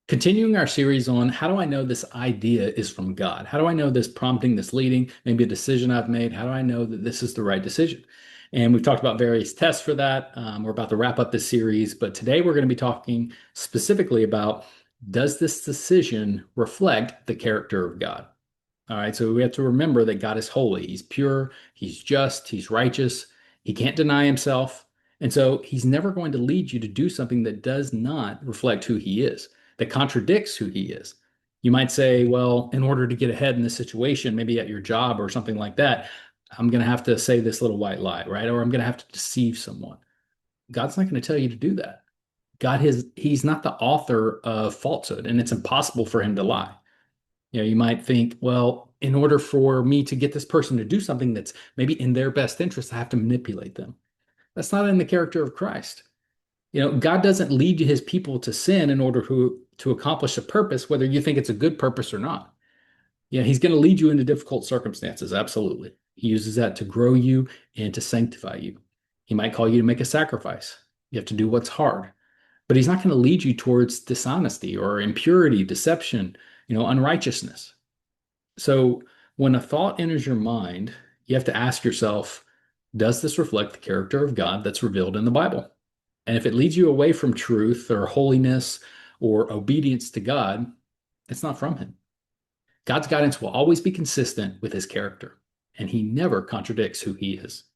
Continuing our series on how do I know this idea is from God? How do I know this prompting, this leading, maybe a decision I've made? How do I know that this is the right decision? And we've talked about various tests for that. We're about to wrap up this series, but today we're going to be talking specifically about, does this decision reflect the character of God? All right, so we have to remember that God is holy. He's pure, he's just, he's righteous, he can't deny himself. And so he's never going to lead you to do something that does not reflect who he is, that contradicts who he is. You might say, well, in order to get ahead in this situation, maybe at your job or something like that, I'm going to have to say this little white lie, right? Or I'm going to have to deceive someone. God's not going to tell you to do that. He's not the author of falsehood, and it's impossible for him to lie. You might think, well, in order for me to get this person to do something that's maybe in their best interest, I have to manipulate them. That's not in the character of Christ. God doesn't lead his people to sin in order to accomplish a purpose, whether you think it's a good purpose or not. He's going to lead you into difficult circumstances. Absolutely. He uses that to grow you and to sanctify you. He might call you to make a sacrifice. You have to do what's hard, but he's not going to lead you towards dishonesty or impurity, deception, unrighteousness. So when a thought enters your mind, you have to ask yourself, does this reflect the character of God that's revealed in the Bible? And if it leads you away from truth or holiness or obedience to God, it's not from him. God's guidance will always be consistent with his character, and he never contradicts who he is.